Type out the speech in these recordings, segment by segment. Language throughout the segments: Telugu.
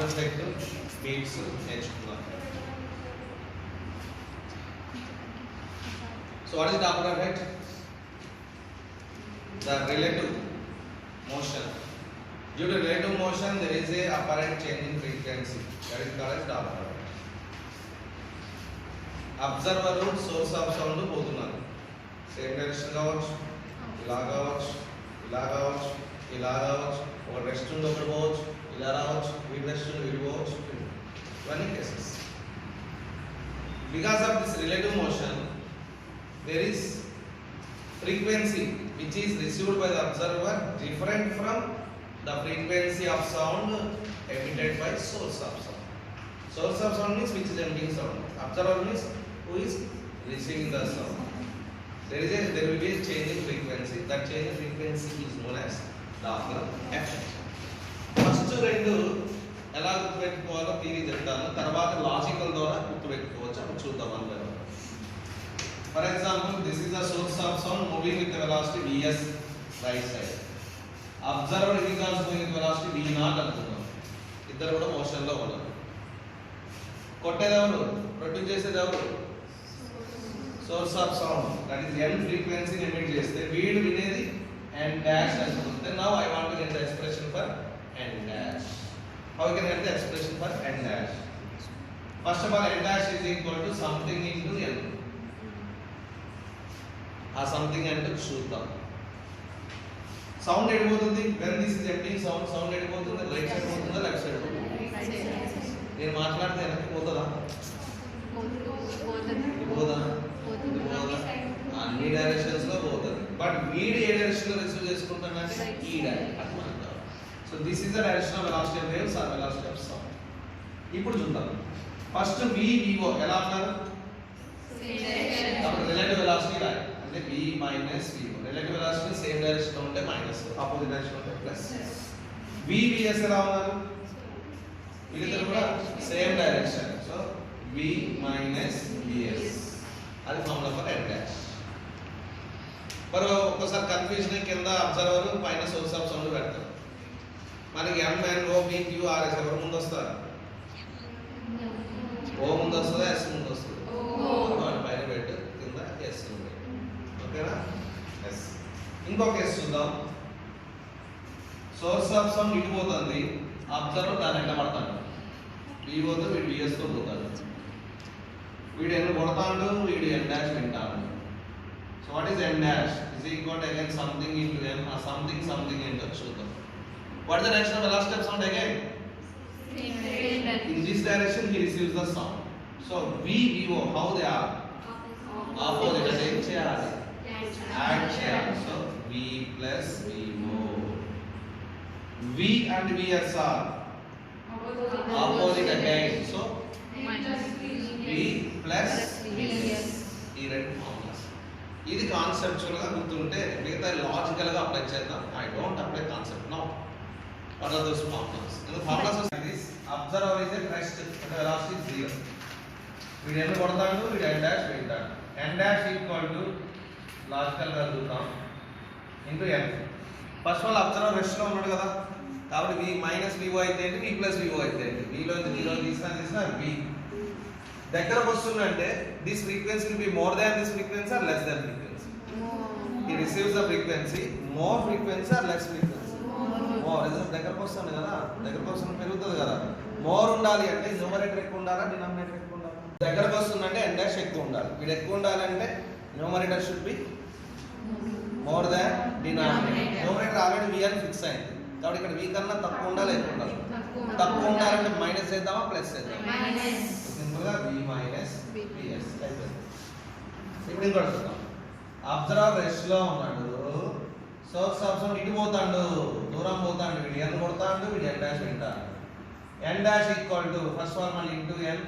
ఎఫెక్ట్ బీట్స్ నేర్చుకున్నాం. So what is the Doppler effect? The relative motion. Due to relative motion, there is a apparent change in frequency. That is called as Doppler effect. Observer source of sound పోతున్నారు. Same direction కావచ్చు, ఇలా కావచ్చు, ఇలా కావచ్చు, ఇలా కావచ్చు, ఒక డైరెక్షన్ లో ఒకటి పోవచ్చు, ఇలా రావచ్చు, ఈ డైరెక్షన్ లో పోవచ్చు. ఇవన్నీ cases. Because of this relative motion, there is frequency which is received by the observer different from the frequency of sound emitted by source of sound. Source of sound means which is emitting sound. Observer means who is receiving the sound. There will be a change in frequency. That change in frequency is known as Doppler effect. First రెండు ఎలా గుర్తుపెట్టుకోవాలో థియరీ చెప్తాను, తర్వాత లాజికల్ ద్వారా గుర్తుపెట్టుకోవచ్చు. అప్పుడు చూద్దాం అందరూ. For example, this is the source of sound moving with the velocity vs right side. Observer is also moving with velocity v naught అనుకుందాం. ఇద్దరు కూడా మోషన్ లో ఉన్నారు. కొట్టేది ఎవరు? ప్రొడ్యూస్ చేసేది ఎవరు? Source of sound. That is n frequency emit చేస్తే వీడు వినేది n డాష్ అనుకుంటే now I want to get the expression for n dash. How you can get the expression for n dash? First of all n dash is equal to something into n. ఆ సంథింగ్ అంటే చూద్దాం. సౌండ్ ఎడిపోతుంది when this is emitting sound. Sound ఎడిపోతుంది రైట్ సైడ్ పోతుందా లెఫ్ట్ సైడ్ పోతుందా? నేను మాట్లాడితే వెనక్కి పోతుందా? పోదా? అన్ని డైరెక్షన్స్ లో పోతుంది. బట్ వీడు ఏ డైరెక్షన్ లో రిసీవ్ చేసుకుంటాడంటే ఈ direction. So this is the direction of velocity of waves or velocity of sound. ఇప్పుడు చూద్దాం. ఫస్ట్ VO ఎలా అన్నారు? అప్పుడు రిలేటివ్ వెలాసిటీ రాయి. అంటే v minus VO. Relative velocity same direction లో ఉంటే మైనస్, ఆపోజిట్ డైరెక్షన్ ఉంటే ప్లస్. VS ఎలా ఉన్నారు? వీళ్ళిద్దరు కూడా same direction. So v minus VS అది ఫార్ములా ఫర్ n డాష్. మరి ఒక్కసారి కన్ఫ్యూజన్ కింద అబ్జర్వర్ పైన సోర్స్ ఆఫ్ సౌండ్ పెడతారు. మనకి M N O P Q R S ఎవరు ముందు వస్తారు? O ముందు వస్తుందా S ముందు వస్తుంది? పైన పెట్టు, కింద S ఉంది. ఓకేనా? S. ఇంకో కేసు చూద్దాం. సోర్స్ ఆఫ్ సౌండ్ ఇటు పోతుంది, అబ్జర్వర్ దాన్ని ఎంట పడతాడు. V పోతే వీడు VS తో పోతాడు. వీడు ఎన్ని కొడతాడు, వీడు n డాష్ వింటాడు. So what is n dash? Is equal to again something into n. ఆ సంథింగ్ సంథింగ్ ఏంటో చూద్దాం. What is the direction of velocity of sound again? In this direction he receives the sound. So VO how they are? Opposite. అంటే ఏం చేయాలి? యాడ్ చేయాలి. So V plus VO. V and VS are opposite again. So V plus VS. ఈ రెండు ఫార్ములాస్. ఇది కాన్సెప్చువల్ గా గుర్తుంటే మిగతా లాజికల్ గా అప్లై చేద్దాం. I don't apply concept now. What are those formulas? The formulas are like this. Observer is at rest. The velocity is 0. వీడు ఎన్ని కొడతాడు, వీడు n డాష్ వింటాడు. n dash equal to logical గా చూద్దాం into n. First all observer rest లో ఉన్నాడు కదా, కాబట్టి v మైనస్ VO అయితే ఏంటి, v ప్లస్ VO అయితే ఏంటి? v లో 0 తీసినా v దగ్గరకు వస్తుందంటే this frequency will be more than this frequency or less than frequency. he receives the frequency more frequency or less frequency? More. దగ్గరకు వస్తుంది కదా, దగ్గరకు వస్తుంది పెరుగుతుంది కదా. మోర్ ఉండాలి అంటే న్యూమరేటర్ ఎక్కువ ఉండాలా, డినామినేటర్ ఎక్కువ ఉండాలా? దగ్గరకు వస్తుందంటే n డాష్ ఎక్కువ ఉండాలి. వీడు ఎక్కువ ఉండాలంటే numerator should be more than denominator. Numerator already v అని ఫిక్స్ అయింది, కాబట్టి ఇక్కడ v కన్నా తక్కువ ఉండాలి ఎక్కువ ఉండాలి? తక్కువ ఉండాలంటే మైనస్ చేద్దామా ప్లస్ చేద్దామా? సింపుల్గా v మైనస్ VS అయిపోయింది. ఇప్పుడు ఇంకోటి చూద్దాం. అబ్జర్వర్ రెస్ట్ లో ఉన్నాడు, సోర్స్ ఆఫ్ సౌండ్ ఇటు పోతాడు, దూరం పోతాడు, వీడు n కొడతాడు, వీడు n డాష్ వింటాడు. n dash equal to first of all మళ్ళీ ఇంటూ n.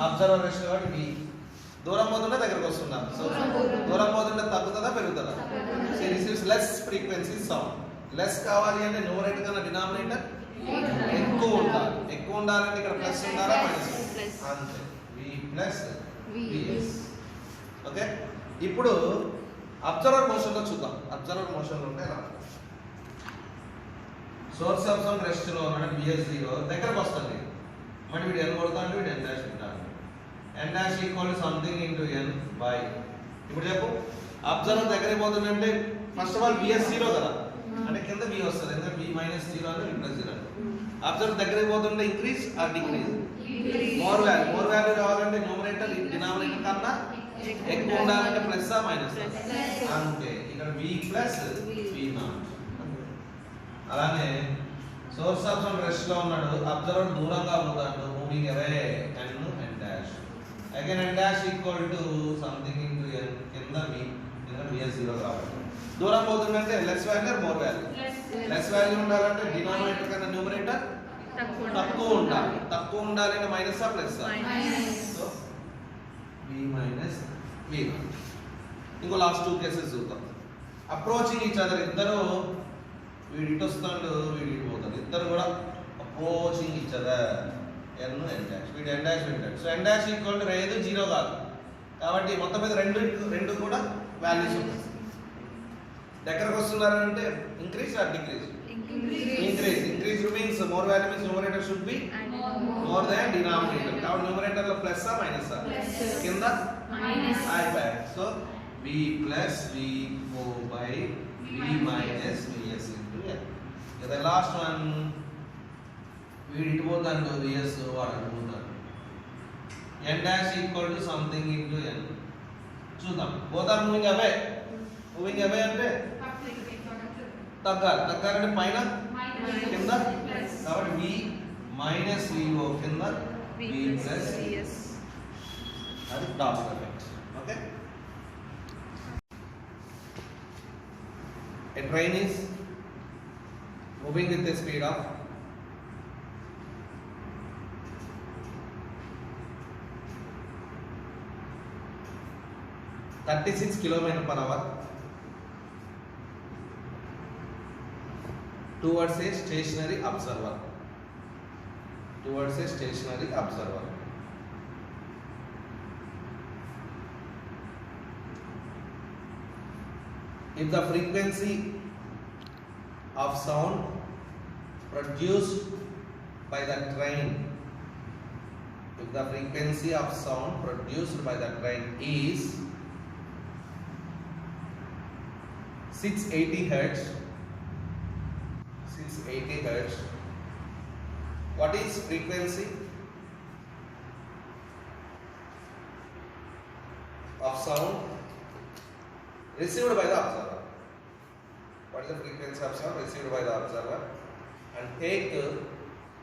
అబ్జర్వర్ రెస్ట్ కాబట్టి v. దూరం పోతుంటే దగ్గరకు వస్తున్నాం. సో దూరం పోతుంటే తగ్గుతుందా పెరుగుతుందా? So receives less frequency sound. Less కావాలి అంటే న్యూమరేటర్ కన్నా డినామినేటర్ ఎక్కువ ఉండాలి. ఎక్కువ ఉండాలంటే ఇక్కడ ప్లస్ ఉండాలా మైనస్? అంతే, v ప్లస్ VS. ఓకే, ఇప్పుడు అబ్జర్వర్ మోషన్ లో చూద్దాం. అబ్జర్వర్ మోషన్ లో ఉంటే ఎలా? సోర్స్ ఆఫ్ సమ్ రెస్ట్ లో ఉన్నాడు బిఎస్ 0 దగ్గరకు వస్తుంది మరి వీడు n కొడతాడు వీడు n డాష్ పెట్టాడు n dash equal to something into n by ఇప్పుడు చెప్పు అబ్జర్వర్ దగ్గరికి పోతుందంటే ఫస్ట్ ఆఫ్ ఆల్ బిఎస్ 0 కదా అంటే కింద b వస్తుంది ఎందుకంటే b మైనస్ 0 అంటే b ప్లస్ 0 అబ్జర్వర్ దగ్గరికి పోతుంటే increase or decrease more value రావాలంటే న్యూమరేటర్ డినామినేటర్ కన్నా ఎక్కువ ఉండాలంటే ప్లస్ ఆ మైనస్ అంతే ఇక్కడ v ప్లస్ v నాట్ అలానే సోర్స్ ఆఫ్ సమ్ రెస్ట్ లో ఉన్నాడు అబ్జర్వర్ దూరంగా ఉన్నాడు moving away n dash again n dash equal to something into n కింద v కింద vs 0 కాబట్టి దూరం పోతుందంటే less value more value less value ఉండాలంటే డినామినేటర్ కన్నా న్యూమరేటర్ తక్కువ ఉండాలి అంటే మైనస్ ఆ ప్లస్ ఆ సో v మైనస్ v ఇంకో లాస్ట్ 2 కేసెస్ చూద్దాం అప్రోచింగ్ ఈచ్ అదర్ ఇద్దరు వీడు ఇటు వస్తాడు వీడు ఇటు పోతాడు ఇద్దరు కూడా approaching each other n dash వీడు n డాష్ పెట్టాడు so n dash equal to ఏది 0 కాదు కాబట్టి మొత్తం మీద రెండు కూడా వాల్యూస్ ఉంటాయి దగ్గరకు వస్తున్నారు అంటే increase or decrease increase means more value means numerator should be more than denominator కాబట్టి న్యూమరేటర్ లో ప్లస్ ఆ మైనస్ ఆ కింద minus I by so v plus v4 by v minus vs into n the last one వీడు ఇటు పోతాడు vs వాడు అటు పోతాడు n dash equal to something into n చూద్దాం పోతారు మూవింగ్ అవే అంటే తగ్గాలంటే పైన కింద కాబట్టి v మైనస్ vo కింద v ప్లస్ vs అది dot effect okay A train is moving with the speed of 36 km/h towards a stationary observer. If the frequency of sound produced by the train is 680 hertz, what is frequency of sound received by the observer? What is the frequency of sound received by the observer? And take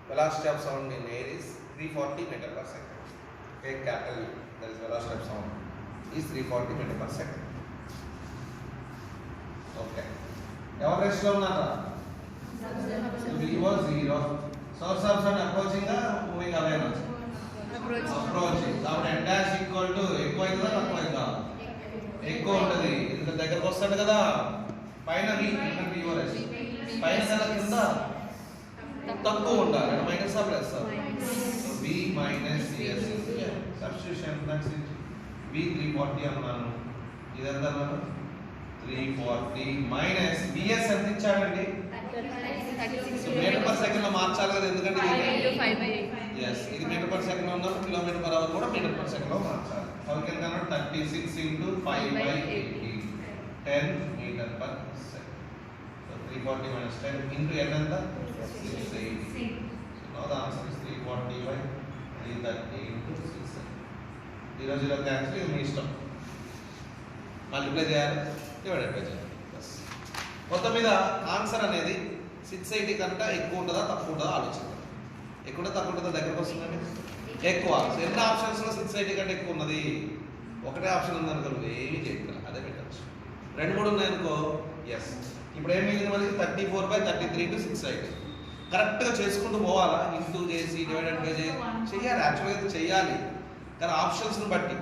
velocity of sound in air is 340 meter per second. Take capital U, that is velocity of sound is 340 meter per second. Okay. ఎవరు రెస్ట్ లో ఉన్నారా? v was 0. Source of sound approaching the moving away నుంచి approaching. కాబట్టి n dash equal to ఎక్కువ అవుతుందా తక్కువ అవుతుందా? ఎక్కువ ఉంటుంది. ఇంత దగ్గరకు వస్తాడు కదా పైన v పైన కదా కింద తక్కువ ఉండాలి అంటే మైనస్ ఆ ప్లస్ ఆ so v minus vs substitution that's it v 340 అన్నాను ఇదంతా అన్నాను 340 మైనస్ vs ఎంత ఇచ్చాడండి 36 మీటర్ పర్ సెకండ్ లో మార్చాలి కదా ఎందుకంటే yes ఇది మీటర్ పర్ సెకండ్ లో ఉన్నప్పుడు కిలోమీటర్ పర్ అవర్ కూడా మీటర్ పర్ సెకండ్ లో మార్చాలి how can convert 36 into 5/80 10 metre per second so 340 minus 10 into n ఎంత 680 so now the answer is 340/330 into 680 0 cancel ఇది మీ ఇష్టం మల్టిప్లై చేయాలి డివైడెడ్ బై చేయాలి బస్ మొత్తం మీద ఆన్సర్ అనేది 680 కంటే ఎక్కువ ఉంటుందా తక్కువ ఉంటుందా ఆలోచిద్దాం ఎక్కువ తక్కువ ఉంటుందా దగ్గరకు వస్తుందండి ఎక్కువ సో ఎన్ని ఆప్షన్స్ లో 680 కంటే ఎక్కువ ఉన్నది ఒకటే ఆప్షన్ ఉందనుకో ఏమీ చేయగలరు అదే పెట్టచ్చు 2-3 ఉన్నాయనుకో ఎస్ ఇప్పుడు ఏం మిగిలింది మనకి 34/33 into 680 కరెక్ట్గా చేసుకుంటూ పోవాలా ఇంటూ చేసి డివైడెడ్ బై చేయాలి యాక్చువల్గా అయితే చేయాలి కానీ ఆప్షన్స్ని బట్టి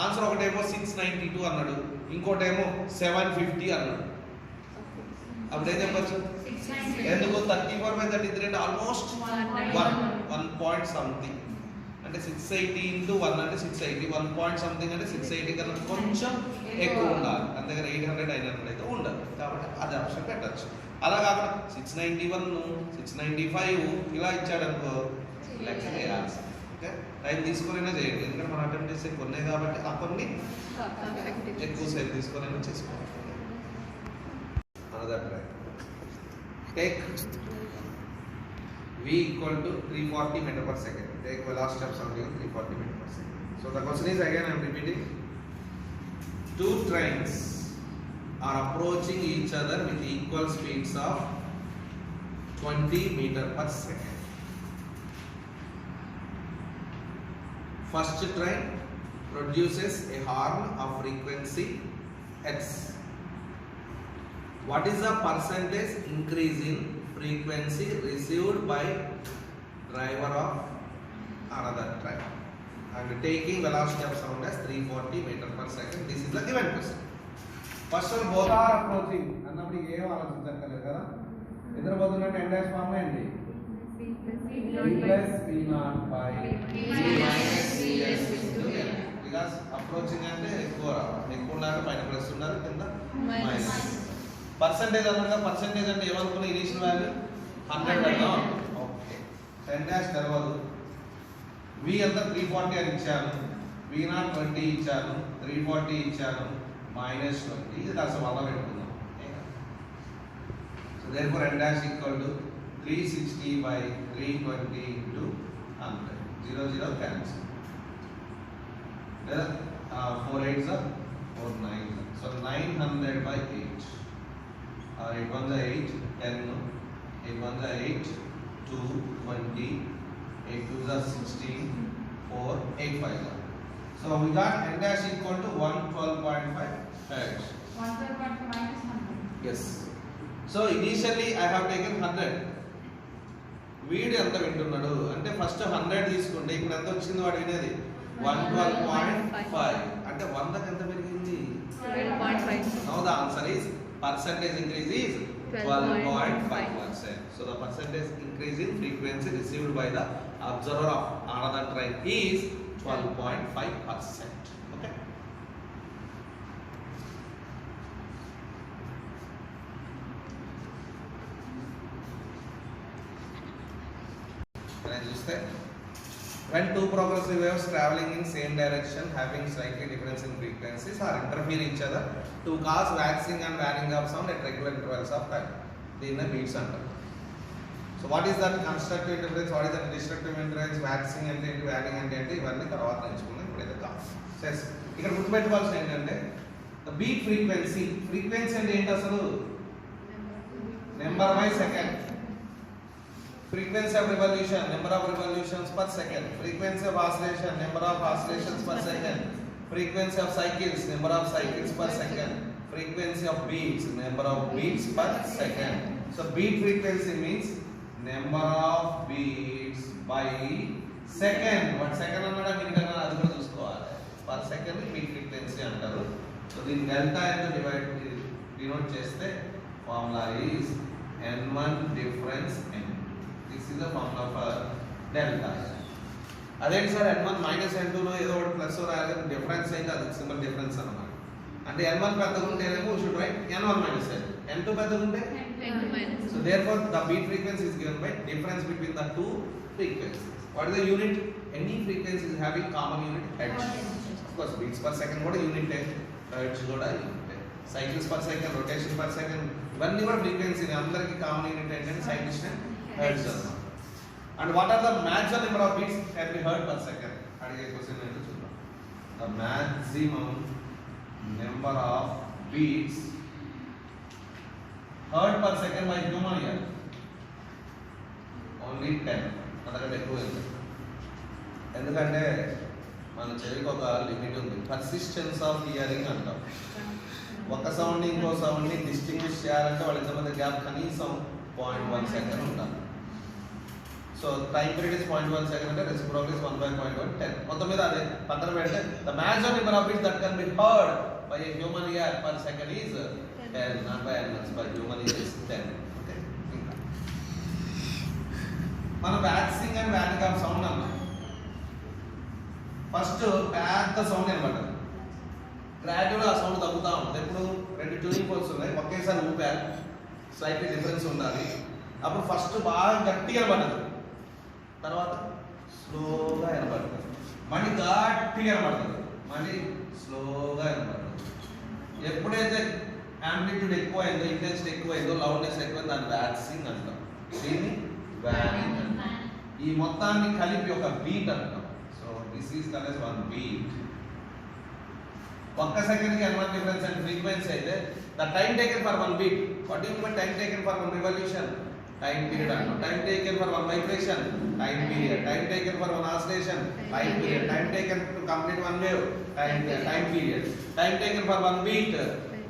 ఆన్సర్ ఒకటేమో 692 అన్నాడు ఇంకోటేమో 750 అన్నాడు అప్పుడు ఏం చెప్పచ్చు ఎందుకు 34/33 అంటే ఆల్మోస్ట్ 1 పాయింట్ సంథింగ్ అంటే 680 ఇంటూ 1 అంటే 680, 1 పాయింట్ సంథింగ్ అంటే 680 కన్నా కొంచెం ఎక్కువ ఉండాలి. అంతేగాని 800 900 అయితే ఉండదు. కాబట్టి అది ఆప్షన్ పెట్టచ్చు. అలా కాకుండా 691 695 ఇలా ఇచ్చాడు అనుకో లెక్క చేయాల్సి. ఓకే, టైం తీసుకునైనా చేయండి, ఎందుకంటే మనం అటెంప్ట్ చేసే కొన్నే కాబట్టి ఆ కొన్ని ఎక్కువ సేపు తీసుకునైనా చేసుకోవాలి. Another try. Take V equal to 340 meter per second. Take velocity of something 340 meter per second. So the question is, again I am repeating. Two trains are approaching each other with equal speeds of 20 meter per second. First train produces a horn of frequency X. What is the percentage increase in frequency received by driver of another train? And taking velocity of sound as 340 meter per second. This is the given question. First of all, both are approaching. అన్నప్పుడు ఏం ఆలోచించక్కర్లేదు కదా. ఇద్దరు పోతున్నట్టు n డాష్ ఫార్మ్ ఏంటి? v plus v naught by v minus cs into l. Because approaching అంటే ఎక్కువ ఉండాలి, పైన ప్లస్ ఉండాలి, కింద మైనస్. పర్సెంటేజ్ అన్నాక పర్సెంటేజ్ అంటే ఏమనుకున్నా ఇనిషియల్ వాల్యూ 100 అన్నాం. ఓకే, 10 డాష్ తర్వాత v అంతా 340 అని ఇచ్చాను, v నాట్ 20 ఇచ్చాను, 340 ఇచ్చాను, మైనస్ 20. ఇది కాస్త వల్ల పెట్టుకుందాం. So therefore n dash equal to 360 by 320 into 100. 0 0 cancel. లేదా 4 8s are 4 9s. So 900 by 8. 8 1s are 8, 10, 8 1s are 8, 2, 20, 8 2s are 16, 4, 8 5s are. So we got n dash equal to 112.5 hertz. 112.5 minus 100. Yes. So initially I have taken 100. వీడు ఎంత వింటున్నాడు అంటే ఫస్ట్ 100 తీసుకుంటే ఇప్పుడు ఎంత వచ్చింది వాడు వినేది 112.5 అంటే 100కి ఎంత పెరిగింది 12.5. Now the answer is percentage increase is 12.5%. So the percentage increase in frequency received by the observer of another train is 12.5%. Okay. Can I just say? When two progressive waves traveling in same direction having slightly difference in frequencies are interfere each other to cause waxing and waning of sound at regular intervals of time. దీన్ని బీట్స్ అంటారు. So what is that constructive interference, what is that destructive interference, waxing అంటే ఏంటి, వానింగ్ అంటే ఏంటి, ఇవన్నీ తర్వాత నేర్చుకున్నాం. ఇప్పుడైతే కాదు. సెస్ ఇక్కడ గుర్తుపెట్టుకోవాల్సిన ఏంటంటే ద బీట్ ఫ్రీక్వెన్సీ. ఫ్రీక్వెన్సీ అంటే ఏంటి అసలు? Number by second. Frequency of revolution, number of revolutions per second. Frequency of oscillation, number of oscillations per second. Frequency of cycles, number of cycles per second. Frequency of beats, number of beats per second. So beat frequency means number of beats by second. What second అన్నడా minute అన్నడా అది కూడా చూసుకోవాలి. Per second beat frequency అంటారు. So దీని డెల్టా ఎంత డినోట్ చేస్తే formula is n1 difference n. This is the formula for delta. అదేంటి సార్ n1 మైనస్ n2 లో ఏదో ఒకటి ప్లస్ రాయాలి, డిఫరెన్స్ అయితే అది సింపుల్ డిఫరెన్స్ అన్నమాట. అంటే n1 పెద్దగా ఉంటేనేమో should write n1 minus n, n2 పెద్దగా ఉంటే n2 minus. So therefore the beat frequency is given by difference between the two frequencies. What is the unit? Any frequency is having common unit hertz. Of course beats per second కూడా యూనిట్ hertz కూడా unit. Cycles per second, rotation per second ఇవన్నీ కూడా ఫ్రీక్వెన్సీ. అందరికి కామన్ యూనిట్ ఏంటంటే సైంటిస్ట్ hertz అన్నమాట. And what are the maximum number of beats can be heard per second? అడిగే క్వశ్చన్ ఏంటో చూద్దాం. The maximum number of beats heard per second by human ear only 10. అంతకంటే ఎక్కువ లేదు. ఎందుకంటే మన చెవికి ఒక లిమిట్ ఉంది. పర్సిస్టెన్స్ ఆఫ్ హియరింగ్ అంటాం. ఒక సౌండ్ ఇంకో సౌండ్ని డిస్టింగ్విష్ చేయాలంటే వాళ్ళ ఇద్దరి మధ్య గ్యాప్ కనీసం 0.1 సెకండ్ ఉండాలి. So time period is 0.1 second అంటే రెసిప్రోకల్ ఇస్ 1/0.1 10. మొత్తం మీద అదే పక్కన పెడితే the maximum number of beats that can be heard by a human ear per second is 10, not by animals, by human ear is 10. Okay, ఇంకా మనం waxing and waning of sound అన్నాం. ఫస్ట్ పెద్ద సౌండ్ వినబడ్డది. గ్రాడ్యువల్ ఆ సౌండ్ తగ్గుతూ ఉంటుంది. ఎప్పుడు రెండు ట్యూనింగ్ ఫోర్క్స్ ఉన్నాయి, ఒకేసారి ఊపారు, స్లైట్లీ డిఫరెన్స్ ఉండాలి. అప్పుడు ఫస్ట్ బాగా గట్టిగా వినబడ్డది, తర్వాత స్లోగా వినబడుతుంది, మళ్ళీ గట్టిగా వినబడుతుంది, మళ్ళీ స్లోగా వినబడుతుంది. ఎప్పుడైతే యాంప్లిట్యూడ్ ఎక్కువైందో, ఇంటెన్సిటీ ఎక్కువైందో, లౌడ్నెస్ ఎక్కువైందో దాన్ని వ్యాక్సింగ్ అంటాం, దీన్ని వ్యానింగ్ అంటాం. ఈ మొత్తాన్ని కలిపి ఒక బీట్ అంటాం. So this is called as one beat. ఒక్క సెకండ్కి ఎన్వన్ డిఫరెన్స్ అండ్ ఫ్రీక్వెన్సీ అయితే the time taken for one beat. What you mean time taken for one revolution? Time period అంటాం. Time taken for one vibration, time period. Time taken for one oscillation, time period. Time taken to complete one wave, time period. Time taken for one beat,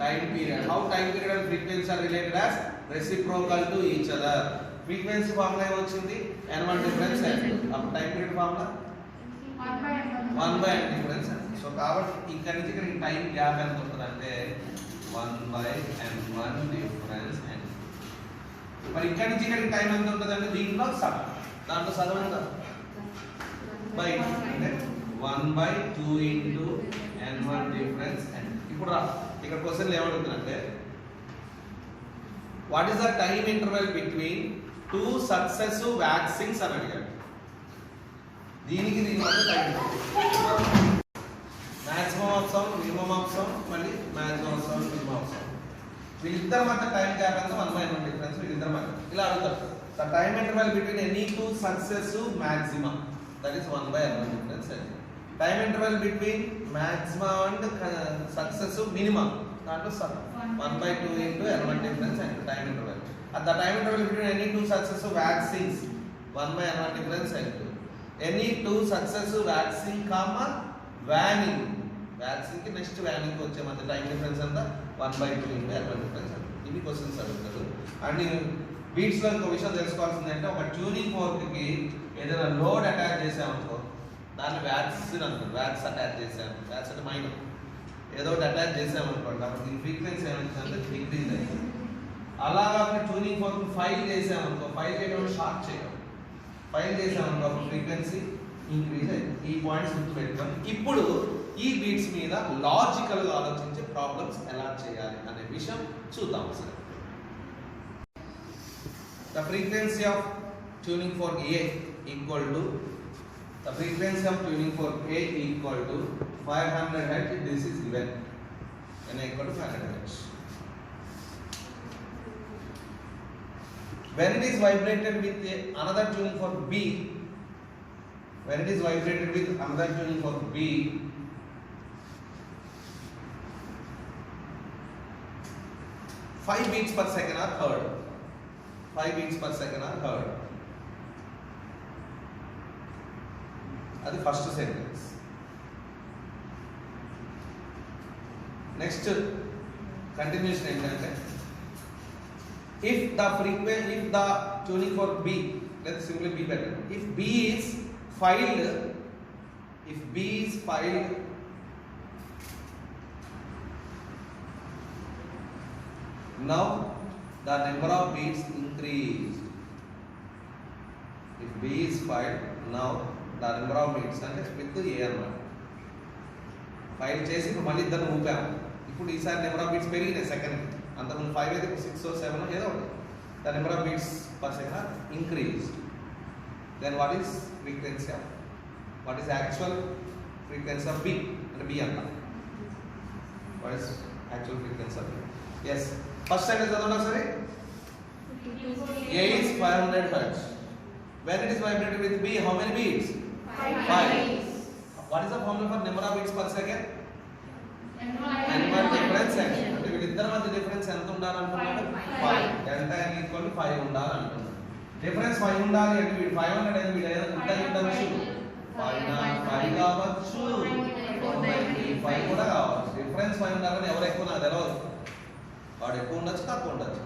time period. How time period and frequency are related as reciprocal to each other. Frequency formula ఏమొచ్చింది? n1 difference n2. అప్పుడు time period formula 1 by n difference. So కాబట్టి ఇక్కడ నుంచి ఇక్కడ టైం గ్యాప్ ఎంత ఉంటుందంటే 1 by n1 difference n2. మరి ఇక్కడ నుంచి ఇక్కడ టైం ఎంత ఉంటుందంటే దీంట్లో సగం, దాంట్లో సగం ఎంత? బై అంటే 1 by 2 into n1 difference n2. ఇప్పుడు రా ఇక్కడ క్వశ్చన్ ఏమడుగుతుందంటే what is the time interval between two successive waxings అని అడిగాడు. దీనికి మధ్య time maximum of sound, minimum of sound, మళ్ళీ maximum of sound, minimum of sound. వీళ్ళిద్దరి మధ్య టైం గ్యాప్ అంతా 1 by 1 డిఫరెన్స్. వీళ్ళిద్దరి మధ్య ఇలా అడుగుతారు. The time interval between any two successive maximum, that is 1 by 1 difference. Time interval between maximum and successive minimum, దాంట్లో 1 by 2 into n1 difference and time interval. At the time interval between any two successive waxings, 1 by n1 difference and 2. Any two successive waxing, comma vanning. Waxing ki next vanning ko వచ్చే మధ్య టైం డిఫరెన్స్ అంతా 1 by 2 into n1 difference. ఇవి క్వశ్చన్స్ అడుగుతారు. అండ్ బీట్స్ లో ఇంకో విషయం తెలుసుకోవాల్సింది అంటే ఒక ట్యూనింగ్ ఫోర్క్ కి ఏదైనా లోడ్ అటాచ్ చేసామనుకో దాన్ని వ్యాక్సిన్ అంటారు. వ్యాక్స్ అటాచ్ చేసాము, వ్యాక్స్ అంటే మైనర్ ఏదో ఒకటి అటాచ్ చేసామనుకోండి, అప్పుడు దీని ఫ్రీక్వెన్సీ ఏమైందంటే డిక్రీజ్ అయింది. అలాగా ట్యూనింగ్ ఫోర్క్ ఫైల్ చేసామనుకో, ఫైల్ చేయడం షార్ట్ చేయడం, ఫైల్ చేసామనుకో అప్పుడు ఫ్రీక్వెన్సీ ఇంక్రీజ్ అయింది. ఈ పాయింట్స్ గుర్తుపెట్టుకొని ఇప్పుడు ఈ బీట్స్ మీద లాజికల్ గా ఆలోచించే ప్రాబ్లమ్స్ ఎలా చేయాలి అనే విషయం చూద్దాం. సరే, the frequency of tuning fork A equal to the frequency of tuning fork A equal to 500 Hz. This is given. N equal to 500 Hz. When it is vibrated with another tuning fork B, when it is vibrated with another tuning fork B, 5 beats per second are heard. 5 beats per second are heard. అది ఫస్ట్ సెంటెన్స్. నెక్స్ట్ కంటిన్యూషన్ ఏంటంటే if the tuning for B, let's simply be better. If B is filed, now the number of beats increased. If B is filed, now the number of beats అంటే విత్ A అన్నమాట. ఫైల్ చేసి ఇప్పుడు మళ్ళీ ఇద్దరు ఊపాము, ఇప్పుడు ఈసారి నెంబర్ ఆఫ్ బీట్స్ పెరిగినాయి సెకండ్. అంతకుముందు 5 అయితే 6 or 7 ఏదో ఒకటి. The number of beats per second are increased. Then what is frequency of, what is actual frequency of B అంటే B అంట. What is actual frequency of B? Yes, first sentence చదవండి ఒకసారి. A is 500 Hz. When it is vibrated with B, how many beats? 5. What is the formula for number of beats per second? n1 difference n. అంటే వీళ్ళిద్దరి మధ్య డిఫరెన్స్ ఎంత ఉండాలనుకున్నాడు? 5. డెల్టా n ఈక్వల్ టు 5 ఉండాలనుకున్నాడు. డిఫరెన్స్ 5 ఉండాలి అంటే వీడు 500 అయితే వీడు ఏదో ఇంత ఉండొచ్చు, 5 కావచ్చు, 5 కూడా కావచ్చు. డిఫరెన్స్ 5 ఉండాలని ఎవరు ఎక్కువ నాకు తెలియదు. వాడు ఎక్కువ ఉండొచ్చు, తక్కువ ఉండొచ్చు.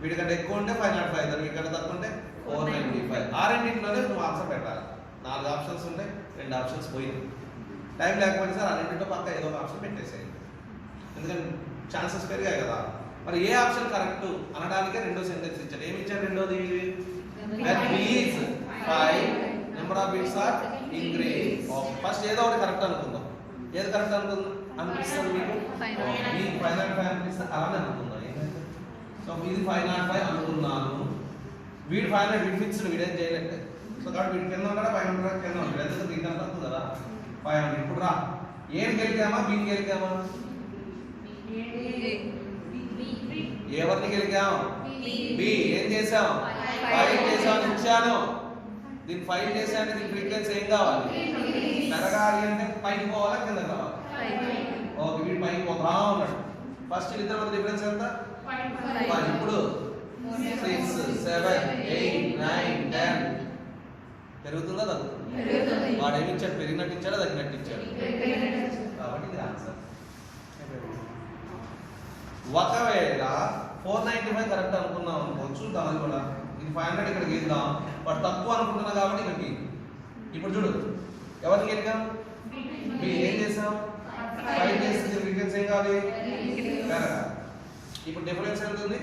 వీడికంటే ఎక్కువ ఉంటే 505, వీడికంటే తక్కువ ఉంటే 495. ఆ రెండింటిలోనే నువ్వు ఆన్సర్ పెట్టాలి. 4 ఆప్షన్స్ ఉంటాయి, 2 ఆప్షన్స్ పోయింది. టైం లేకపోతే సార్ ఆ రెండింటిలో పక్క ఏదో ఒక ఆప్షన్ పెట్టేసేయండి, ఎందుకంటే ఛాన్సెస్ పెరిగాయి కదా. మరి ఏ ఆప్షన్ కరెక్ట్ అనడానికే రెండో సెంటెన్స్ ఇచ్చాడు. ఏమి ఇచ్చాడు రెండోది? That B is 5, number of bits are increase. First ఏదో ఒకటి కరెక్ట్ అనుకుందాం. ఏది కరెక్ట్ అనుకుందాం అనిపిస్తుంది మీకు? మీకు 505 అనిపిస్తుంది. అలానే అనుకుందాం. ఏమైతే సో ఇది 505 అనుకున్నాను. వీడు 500 వీడు ఫిక్స్డ్, వీడేం చేయలేదు. సో కాబట్టి వీడి కింద ఉంటాడా 500 కింద ఉంటాడు. ఎందుకంటే దీనికి అంత వస్తుంది కదా 500. ఇప్పుడు రా, ఏం గెలికామా బీని గెలికామా? ఎవరిని గెలికాం? బి. ఏం చేసాం? ఫైల్ చేసాను, ఇచ్చాను. దీన్ని ఫైల్ చేశాను. దీని ఫ్రీక్వెన్సీ ఏం కావాలి? పెరగాలి అంటే పైకి పోవాలా కింద రావాలి? ఓకే, వీడు పైకి పోతా ఉన్నాడు. ఫస్ట్ ఇద్దరి మధ్య డిఫరెన్స్ ఎంత? 5. ఇప్పుడు 6 7 8 9 10 పెరుగుతుందా తగ్గుతుందా? వాడు ఏమి ఇచ్చాడు? పెరిగినట్టు ఇచ్చాడా తగ్గినట్టు ఇచ్చాడు? కాబట్టి ఇది ఆన్సర్. ఒకవేళ 495 కరెక్ట్ అనుకున్నాం అనుకో, చూద్దాం అది కూడా. ఇది 500 ఇక్కడ గీద్దాం. బట్ తక్కువ అనుకుంటున్నా కాబట్టి ఇక్కడ గీ. ఇప్పుడు చూడు, ఎవరిని గెలికాం? బి. ఏం చేసాం? 5 చేస్తే ఫ్రీక్వెన్సీ ఏం కావాలి? పెరగాలి. ఇప్పుడు డిఫరెన్స్ ఎంత ఉంది?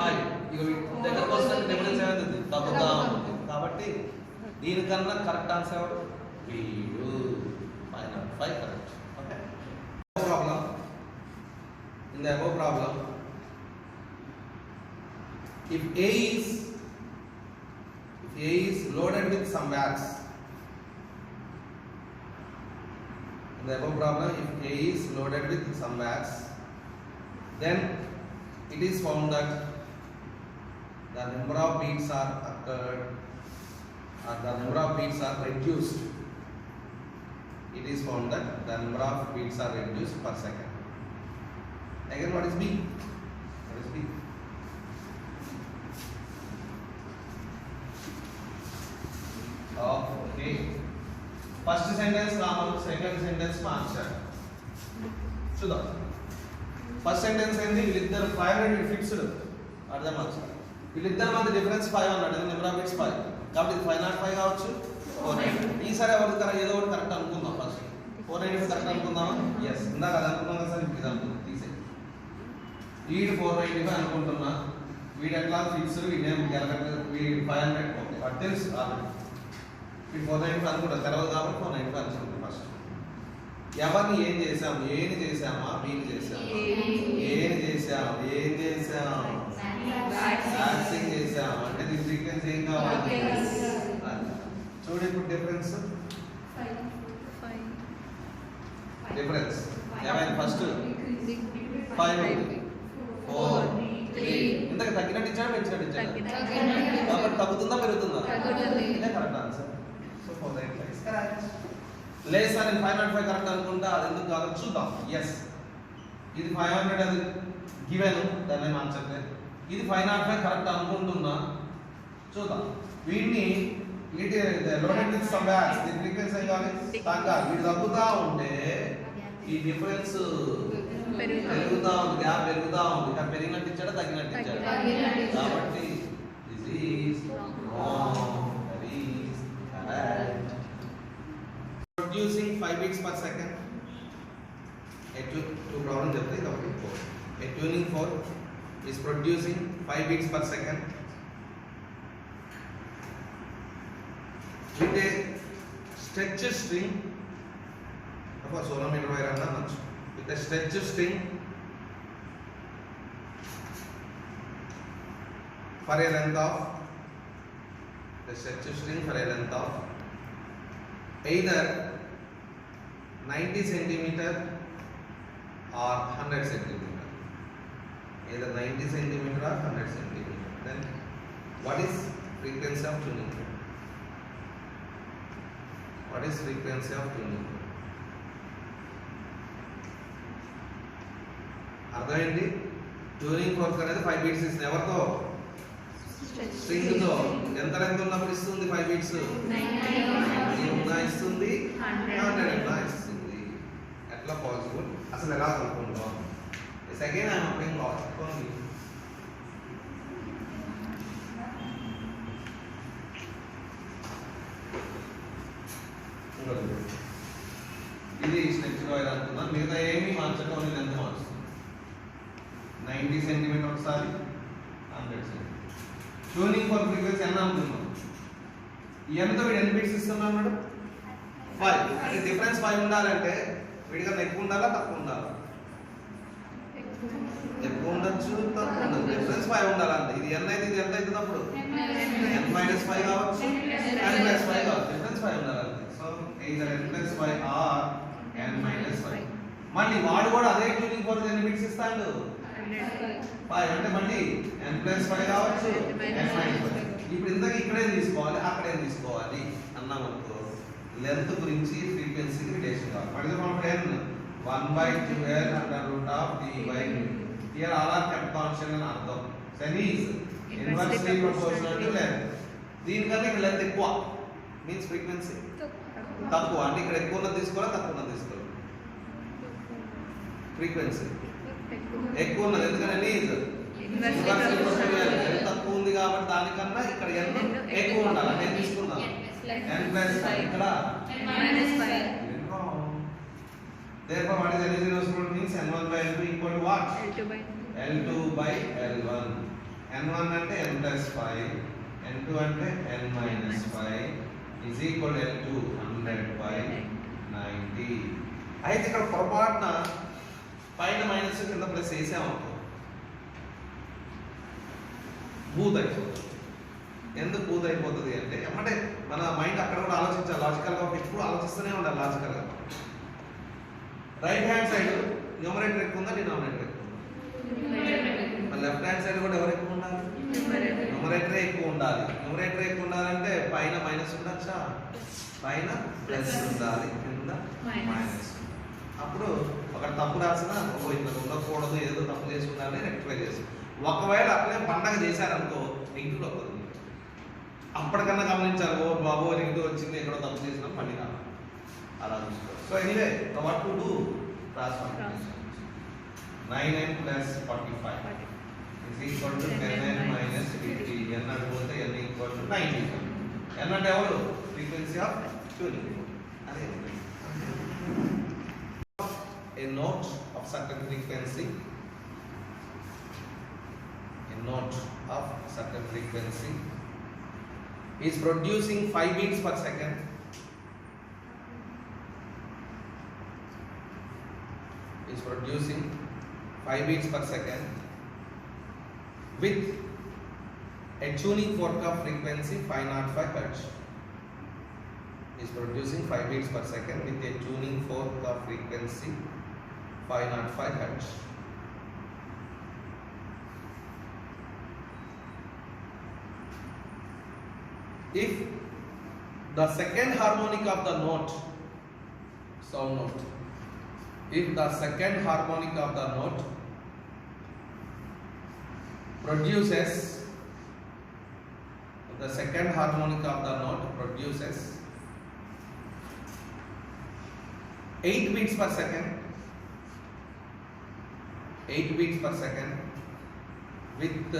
5. ఇక దగ్గరకు వస్తే డిఫరెన్స్ ఏమైంది? తగ్గుతా ఉంటుంది. కాబట్టి దీనికన్నా కరెక్ట్ ఆన్సర్ ఎవరు? వీడు. 505 correct. Okay. Problem in the above problem, if A is loaded with some wax, in the above problem, if A is loaded with some wax, then it is found that the number of beats are occurred, or the number of beats are reduced. It is found that the number of beats are reduced per second. Again, what is B? What is B? Okay. First sentence common, second sentence మార్చారు. చూద్దాం. ఫస్ట్ సెంటెన్స్ ఏంది? వీళ్ళిద్దరు 500 ఫిక్స్డ్. అర్థం మార్చారు. వీళ్ళిద్దరి మధ్య డిఫరెన్స్ 5 అన్నాడు. Number of bits 5. కాబట్టి ఇది 505 కావచ్చు. 490. ఈసారి ఎవరు కరెక్ట్? ఏదో ఒకటి కరెక్ట్ అనుకుందాం. ఫస్ట్ 495 కరెక్ట్ అనుకుందామా? yes. ఇందాక అది అనుకున్నాం కదా సార్. ఇది అనుకుందాం. వీడు 495 అనుకుంటున్నా. వీడు ఎట్లా ఫిక్స్, వీడేం గెలగట్లేదు. వీడు 500 ఓకే వాడు తెలుసు ఆల్రెడీ. వీడు 495 అనుకుంటా తెలవదు కాబట్టి 495 అనుకుంటాం. ఫస్ట్ ఎవరిని ఏం చేసాం? ఏని చేసామా బీని చేసామా? ఏని చేసాం. ఏం చేసాం? యాక్సింగ్ చేసాం. అంటే దీని ఫ్రీక్వెన్సీ ఏం కావాలి? చూడు ఇప్పుడు డిఫరెన్స్. డిఫరెన్స్ ఏమైంది? ఫస్ట్ 5 ఉంది. 4 3 ఇంతకు తగ్గినట్టు ఇచ్చాడు పెంచినట్టు ఇచ్చాడు కాబట్టి తగ్గుతుందా పెరుగుతుందా? ఇదే కరెక్ట్ ఆన్సర్. So 495 correct. లేదు సార్ నేను 505 కరెక్ట్ అనుకుంటా, అది ఎందుకు కాదు చూద్దాం. ఎస్, ఇది 500 అది గివెన్, దాన్ని ఏం ఆన్సర్ లేదు. ఇది 505 కరెక్ట్ అనుకుంటున్నా. చూద్దాం. వీడిని లోడెడ్ విత్ సమ్ వ్యాక్స్, దీని ఫ్రీక్వెన్సీ ఏం కావాలి? తగ్గాలి. వీడు తగ్గుతా ఉంటే ఈ డిఫరెన్స్ పెరుగుతా ఉంది, గ్యాప్ పెరుగుతా ఉంది. ఇక్కడ పెరిగినట్టు ఇచ్చాడా తగ్గినట్టు ఇచ్చాడా? కాబట్టి this is wrong. That is correct. Producing 5 beats per second. Two problem చెప్తే కాబట్టి a tuning fork is producing 5 beats per second with a stretched string. అప్పుడు 16 మీటర్ వైర్ అన్నా అనొచ్చు. with a stretched string for a length of either 90 centimeter or 100 centimeter. Either 90 centimeter or 100 centimeter. Then what is frequency of tuning? What is frequency of tuning? అర్థమైంది? ట్యూనింగ్ ఫోర్క్ అనేది 5 beats ఇస్తుంది. ఎవరితో? స్ట్రింగ్ తో. ఎంత లెంగ్త్ ఉన్నప్పుడు ఇస్తుంది 5 beats? 90 ఉన్నా ఇస్తుంది, 100 ఉన్నా ఇస్తుంది. ఎట్లా పాసిబుల్? అసలు ఎలా కనుక్కుంటాం? Second I'm applying logic only. ఇది స్ట్రెచ్ వైర్ అనుకుందాం. మిగతా ఏమి మార్చడం అనేది ఎంత మార్చుతుంది? 90 సెంటీమీటర్ ఒకసారి, 100 సెంటీమీటర్. ట్యూనింగ్ ఫర్ ఫ్రీక్వెన్సీ అని అనుకుందాం. ఎంతో వీడు ఎన్ని బిట్స్ ఇస్తున్నాడు 5. అంటే డిఫరెన్స్ 5 ఉండాలంటే వీడికన్నా ఎక్కువ ఉండాలా తక్కువ ఉండాలా? ఎక్కువ ఉండొచ్చు తక్కువ ఉండదు. డిఫరెన్స్ 5 ఉండాలంటే ఇది n అయితే ఇది ఎంత అవుతుంది అప్పుడు n - 5 కావచ్చు n + 5 కావచ్చు. డిఫరెన్స్ 5 ఉండాలంటే. So either n + 5 or n - 5. మళ్ళీ వాడు కూడా అదే ట్యూనింగ్ ఫోర్క్ ఎన్ని బిట్స్ ఇస్తాడు 5. అంటే మళ్ళీ n + 5 కావచ్చు n - 5. ఇప్పుడు ఇంతకు ఇక్కడేం తీసుకోవాలి అక్కడేం తీసుకోవాలి అన్నాం అనుకో లెంత్ గురించి ఫ్రీక్వెన్సీ రిలేషన్ కావాలి. For example n 1/2l √d/. Here all are kept constant అని అర్థం. Sen is inversely proportional to length. దీనికన్నా ఇక్కడ లెంత్ ఎక్కువ మీన్స్ ఫ్రీక్వెన్సీ తక్కువ. అంటే ఇక్కడ ఎక్కువ ఉన్నది తీసుకోవాలా తక్కువ ఉన్నది తీసుకోవాలి? ఫ్రీక్వెన్సీ ఎక్కువ ఉన్నది ఎందుకంటే ఈజ్ ఇన్వర్స్లీ ప్రపోర్షనల్. లెంత్ తక్కువ ఉంది కాబట్టి దానికన్నా ఇక్కడ n ఎక్కువ ఉండాలి. నేను తీసుకున్నాను n + 5 ఇక్కడ -5. therefore what is n means n1/n2 equal to what? L2/L1. n1 అంటే n + 5, n2 అంటే n - 5 is equal to L2 100/90. అయితే ఇక్కడ పొరపాటున పైన మైనస్ కింద ప్లస్ వేసామనుకో బూత్ అయిపోతుంది. ఎందుకు బూత్ అయిపోతుంది అంటే ఏమంటే మన మైండ్ అక్కడ కూడా ఆలోచించాలి లాజికల్గా. ఎప్పుడు ఆలోచిస్తూనే ఉండాలి లాజికల్గా. రైట్ హ్యాండ్ సైడ్ న్యూమరేటర్ ఎక్కువ ఉందా డినామినేటర్ ఎక్కువ ఉందా? లెఫ్ట్ హ్యాండ్ సైడ్ కూడా ఎవరు ఎక్కువ ఉండాలి? న్యూమరేటరే ఎక్కువ ఉండాలి. న్యూమరేటర్ ఎక్కువ ఉండాలంటే పైన మైనస్ ఉండొచ్చా? పైన ప్లస్ ఉండాలి కింద మైనస్. అప్పుడు ఒక తప్పు రాసినా ఇట్లా ఉండకూడదు ఏదో తప్పు చేసి ఉండాలని రెక్టిఫై చేసి ఒకవేళ అట్లే పండగ చేశారనుకో నెగిటివ్ వస్తుంది. అప్పటికన్నా గమనించాలి ఓ బాబు నెగిటివ్ వచ్చింది ఎక్కడో తప్పు చేసినా మళ్ళీ రావాలి అలా చూసుకోవాలి. So anyway what to do? Cross multiplication. 9n + 45 is equal to 10n - 50. n అంటే n equal to 90. n అంటే ఎవరు? Frequency of tuning. అదే a note of certain frequency, a note of certain frequency is producing 5 beats per second. Is producing 5 beats per second with a tuning fork of frequency 505 Hz. Is producing 5 beats per second with a tuning fork of frequency 505 Hz. If the second harmonic of the note, sound note, if the second harmonic of the note produces, the second harmonic of the note produces 8 beats per second, 8 beats per second with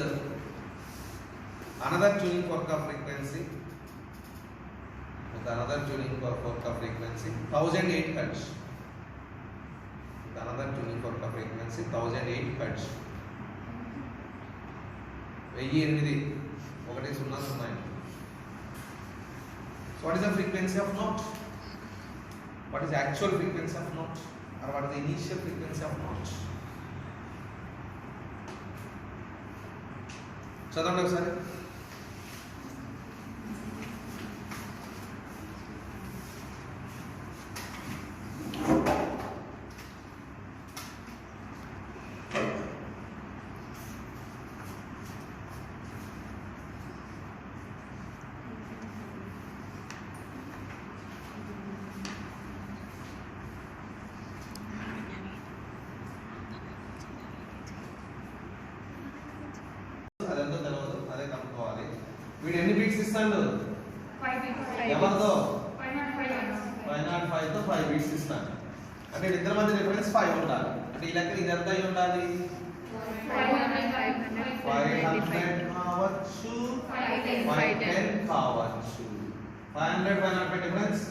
another tuning fork of frequency, with another tuning fork of frequency 1008 Hz. Another tuning fork of frequency 1008 Hz. 1008 100. So what is the frequency of note? What is the actual frequency of note? Or what is the initial frequency of note? చదవండి ఒకసారి. అదంతా తెలియదు అదే కనుక్కోవాలి. వీడు ఎన్ని బీట్స్ ఇస్తాడు? 5 beats. ఎవరితో? 505 తో 5 బీట్స్ ఇస్తాడు. అంటే ఇద్దరి మధ్య డిఫరెన్స్ 5 ఉండాలి. అంటే ఈ లెక్క ఇది ఎంత అయి ఉండాలి? 500 కావచ్చు, 510 కావచ్చు. 500 డిఫరెన్స్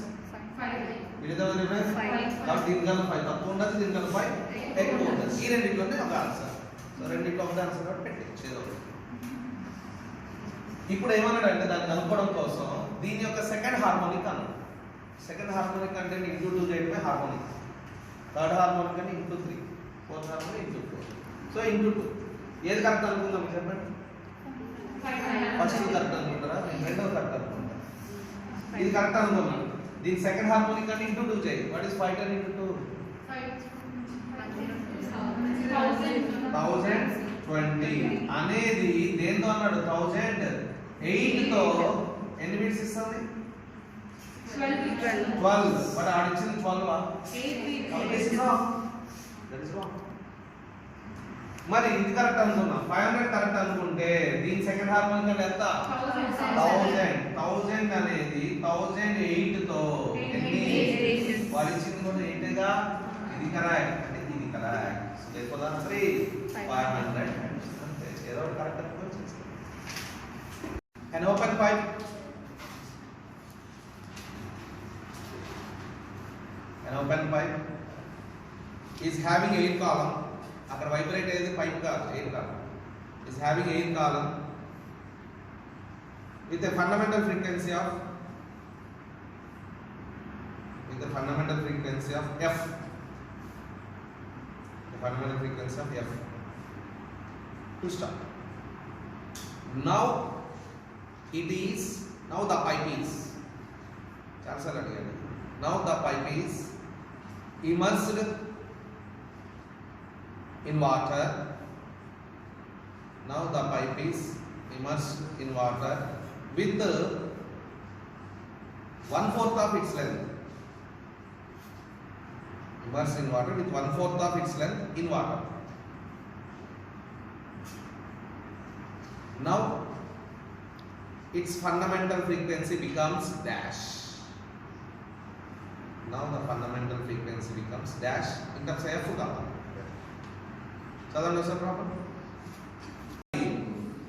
వీళ్ళిద్దరి మధ్య డిఫరెన్స్ 5. కాబట్టి దీనికన్నా 5 తక్కువ ఉండదు, దీనికన్నా 5 ఎక్కువ ఉండదు. ఈ రెండింటిలోనే ఒక ఆన్సర్. సో రెండింటిలో ఒక ఆన్సర్ కాబట్టి పెట్టేసి ఇప్పుడు ఏమన్నాడంటే దాన్ని కనుక్కోవడం కోసం దీని యొక్క సెకండ్ హార్మోనిక్ అన్నాడు. సెకండ్ హార్మోనిక్ అంటే ఇంటూ 2 చేయడమే హార్మోనిక్. థర్డ్ హార్మోనిక్ అంటే into 3, fourth harmonic into 4. So into 2 ఏది కరెక్ట్ అనుకుందాం చెప్పండి. ఫస్ట్ కరెక్ట్ అనుకుంటారా, రెండవ కరెక్ట్ అనుకుంటారా? ఇది కరెక్ట్ అనుకున్నాను. దీని సెకండ్ హార్మోనిక్ అంటే ఇంటూ 2 చేయి. What is 5 10 into 2? 1020 అనేది దేంతో అన్నాడు? 1008 తో ఎన్ని బిట్స్ ఇస్తుంది? 12. బట్ ఆడిచ్చింది 12. మరి ఇది కరెక్ట్ అనుకున్నాం. 500 కరెక్ట్ అనుకుంటే దీని సెకండ్ హార్మోనిక్ అంటే ఎంత? 1000 అనేది 1008 తో ఎన్ని? వాడు ఇచ్చింది కూడా 8 గా. ఇది కరెక్ట్ అంటే ఇది కరెక్ట్. లేకపోతే 500 అంటే ఏదో కరెక్ట్ అనుకోవచ్చు. An open pipe. An open pipe is having air column. అక్కడ వైబ్రేట్ అయ్యేది పైప్ కాదు, air column. is having air column with a fundamental frequency of f. The fundamental frequency of f. To start. Now the pipe is. Now the pipe is immersed in water. Now the pipe is immersed in water with 1/4 of its length. Immersed in water with 1/4 of its length in water. Now its fundamental frequency becomes dash. Now the fundamental frequency becomes dash. In terms of f కావాలి. చదవండి సార్ ప్రాపర్.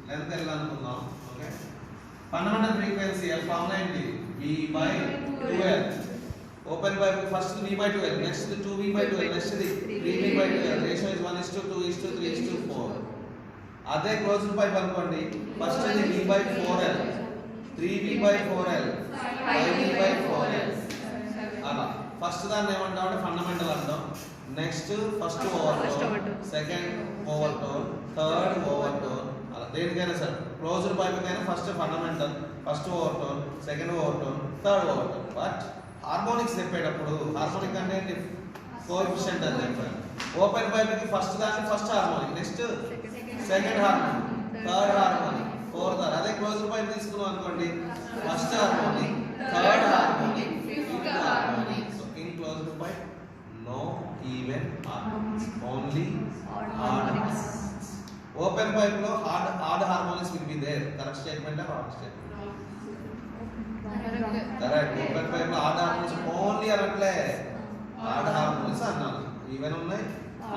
లెంత్ ఎలా అనుకుందాం? Okay. Fundamental frequency f formula ఏంటి? v/2l. Open pipe first v/2l, next 2v/2l, next 3v/2l. Ratio is 1:2:3:4. అదే క్లోజ్డ్ పైప్ అనుకోండి. ఫస్ట్ ఇది v/4l, 3v/4l, 5v/4l. అలా ఫస్ట్ దాన్ని ఏమంటాం అంటే ఫండమెంటల్ అంటాం. Next first overtone, second overtone, third overtone. అలా దేనికైనా సరే క్లోజ్డ్ పైప్ కైనా first fundamental, first overtone, second overtone, third overtone. But harmonics చెప్పేటప్పుడు హార్మోనిక్ అంటే ఏంటి? కోఎఫిషియంట్ అని చెప్పాను. ఓపెన్ పైప్ కి ఫస్ట్ దాన్ని first harmonic, next second harmonic, third harmonic, fourth. అదే క్లోజ్డ్ పైప్ తీసుకున్నాం అనుకోండి, first harmonic, third harmonic, fifth harmonic. So in closed pipe no even harmonics, only odd harmonics. Open pipe lo odd harmonics will be there. Correct statement or wrong statement? Correct. Open pipe lo odd harmonics only anatle odd harmonics annanu. Even unnai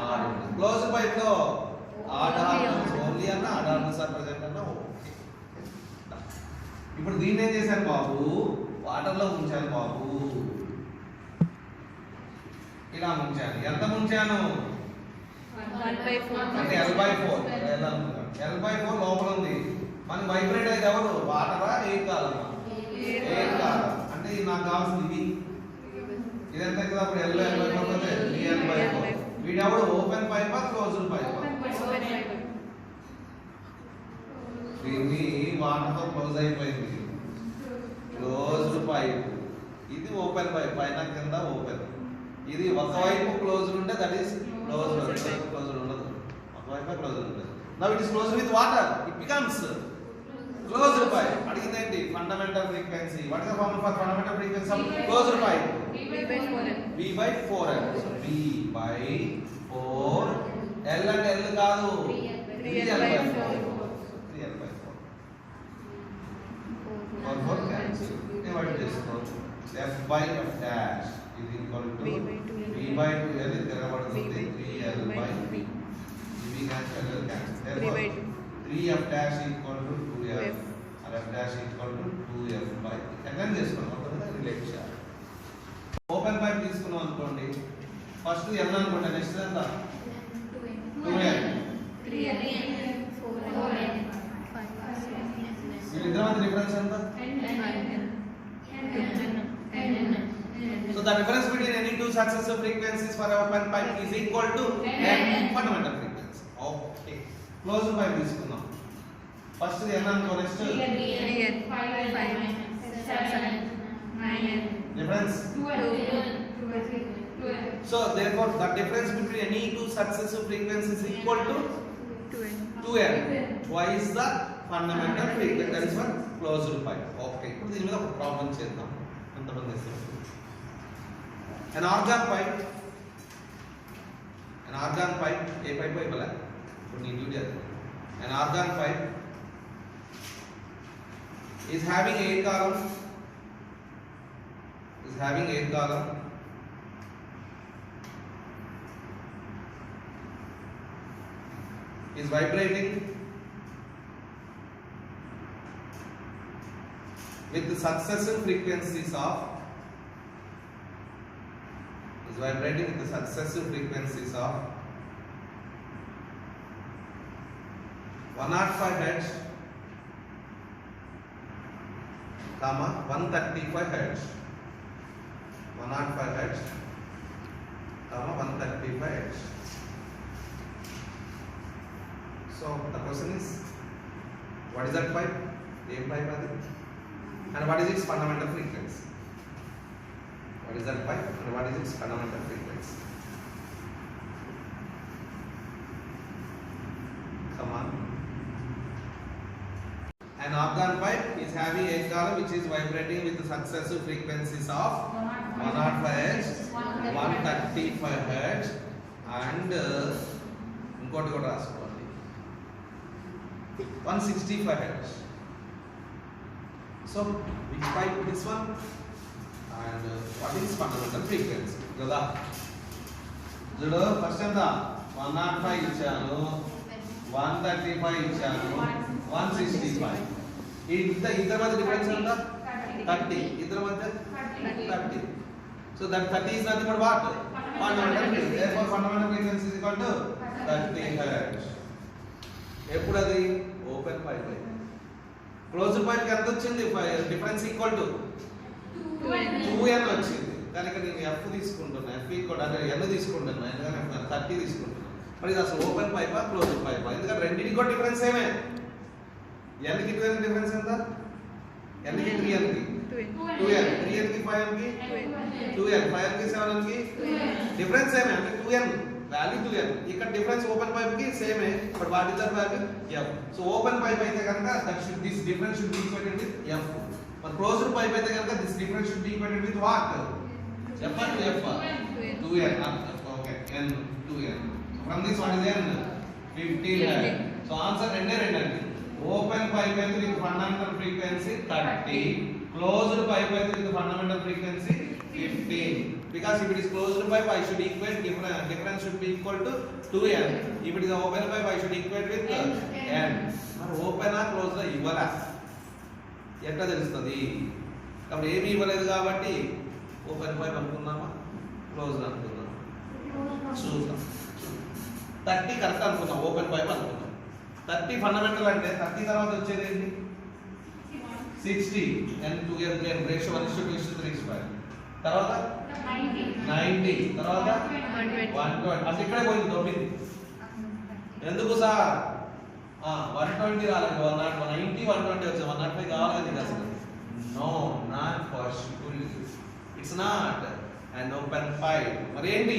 odd unnai. Closed pipe lo odd harmonics only anna odd harmonics are present anna. Okay. ఇప్పుడు దీన్ని ఏం చేశాను బాబు? వాటర్ లో ఉంచాను బాబు. ఇలా ముంచాను. ఎంత ముంచాను? 1/4 అంటే L/4. L/4 లోపల ఉంది. మనకి వైబ్రేట్ అయితే ఎవరు? వాటరా ఎయిర్ కాలమా? ఎయిర్ కాలం. అంటే ఇది నాకు కావాల్సింది ఇది. ఇదంతా కదా అప్పుడు L/4 పోతే L/4. వీడెవడు? ఓపెన్ పైపా క్లోజ్డ్ పైపా? దీన్ని వాటర్తో క్లోజ్ అయిపోయింది. Closed pipe. ఇది ఓపెన్ పైప్, పైన కింద ఓపెన్. ఇది ఒకవైపు క్లోజ్డ్ ఉంటే దట్ ఈస్ క్లోజ్డ్, ఒకవైపు క్లోజ్డ్ ఉండదు, ఒకవైపు క్లోజ్డ్ ఉంటుంది. Now it is closed with water, it becomes closed pipe. అడిగింది ఏంటి? Fundamental frequency. What is the formula for fundamental frequency of closed pipe? v/4l. So v/4l. l అంటే l కాదు, 3l/4. 4 క్యాన్సిల్. డివైడ్ చేసుకోవచ్చు. f/f dash is equal to v/2l is తిరగబడుతుంది 3l/v. v cancel, l cancel. Therefore 3f dash equal to 2f or f dash equal to 2f/. అర్థం చేసుకోండి, మొత్తం రిలేట్ చేయాలి. ఓపెన్ పైప్ తీసుకున్నాం అనుకోండి, ఫస్ట్ l అనుకోండి, నెక్స్ట్ ఎంత? 2l. వీళ్ళిద్దరూ the difference between any two successive frequencies for open pipe is equal to n fundamental frequency. Okay. Closed pipe తీసుకుందాం. First n అనుకో, next 3n 5n 7n 9n difference. 12. So therefore the difference between any two successive frequencies is equal to 2n. Twice the fundamental frequency. That is what closed pipe. Okay. ఇప్పుడు దీని మీద ఒక ప్రాబ్లం చేద్దాం. ఎంతమంది చేస్తారు? An organ pipe. An organ pipe. A pipe ఇవ్వలే. ఇప్పుడు నీ డ్యూటీ అది. An organ pipe is having 8 columns. Is having 8 columns. Is vibrating with the successive frequencies of 105 Hz, 135 Hz. 105 Hz, 135 Hz. So the question is, what is that pipe? Same pipe are there? And what is its fundamental frequency? What is that pipe? And what is its fundamental frequency? Come on. An organ pipe is having a column which is vibrating with the successive frequencies of 105 Hz, 135 Hz, and ఇంకోటి కూడా రాసుకోండి 165 Hz. So which pipe this one? And what is fundamental frequency? కదా చూడు ఫస్ట్ ఎంత 105 ఇచ్చాను, 135 ఇచ్చాను, 165. ఇద్దరి మధ్య డిఫరెన్స్ ఎంత? 30. ఇద్దరి మధ్య 30. So that 30 is nothing but what? Fundamental frequency. Therefore fundamental frequency is equal to 30 Hz. ఎప్పుడు అది ఓపెన్ పైప్ అయితే. క్లోజ్డ్ పైప్ కి ఎంత వచ్చింది? డిఫరెన్స్ ఈక్వల్ టు 2n వచ్చింది. కానీ ఇక్కడ నేను f తీసుకుంటున్నా, f ఈక్వల్ అంటే n తీసుకుంటున్నా, ఎందుకంటే 30 తీసుకుంటున్నా. మరి ఇది అసలు ఓపెన్ పైపా క్లోజ్డ్ పైపా? ఎందుకంటే రెండింటికి కూడా డిఫరెన్స్ సేమే. n కి 2n డిఫరెన్స్ ఎంత? n కి 3n కి 2n, 3n కి 5n కి 2n, 5n కి 7n కి డిఫరెన్స్ సేమే, అంటే 2n వాల్యూ 2n. ఇక్కడ డిఫరెన్స్ ఓపెన్ పైప్ కి సేమే, but what is that value? f. So open pipe అయితే కనుక this difference should be equated with f. మరి క్లోజ్డ్ పైప్ అయితే కనుక this difference should be equated with what? f and f 2n. Okay, n 2n. From this what is n? 15 Hz. So answer రెండే అండి. ఓపెన్ పైప్ అయితే with fundamental frequency 30, closed pipe అయితే with fundamental frequency 15. Because if it is closed pipe, I should equate difference should be equal to 2n. If it is an open pipe, I should equate with n. మరి ఓపెన్ ఆ క్లోజ్డ్ ఆ ఇవ్వలా, ఎట్లా తెలుస్తుంది? కాబట్టి ఏమీ ఇవ్వలేదు కాబట్టి ఓపెన్ పైప్ అనుకున్నామా క్లోజ్డ్ అనుకున్నామా? చూద్దాం. 30 కరెక్ట్ అనుకున్నాం, ఓపెన్ పైప్ అనుకున్నాం. 30 ఫండమెంటల్ అంటే 30 తర్వాత వచ్చేది ఏంటి? 60 n 2n 3n రేషియో 1:2:3 తర్వాత 90 తర్వాత 120. అంటే ఇక్కడే పోయింది 9. ఎందుకు సార్ 120 రాలేదు? 190 120 వచ్చాయి, 105 కావాలి కదా అసలు. No, not possible. It's not and open pipe. మరి ఏంటి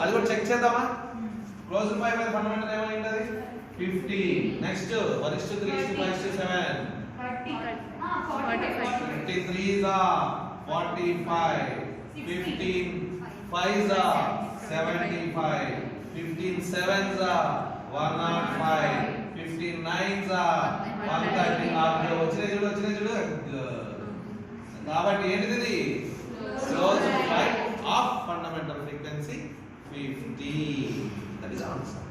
అది కూడా చెక్ చేద్దామా? క్లోజ్డ్ పైప్ అయితే ఫండమెంటల్ ఏమైంది? 50. Next 1:3:5:7 53 is 45, 15 5s are 75, 15 7s are 105, 15 9s are 130. వచ్చినాయి చూడు. కాబట్టి ఏంటిది? Closed pipe of fundamental frequency 50. That is answer.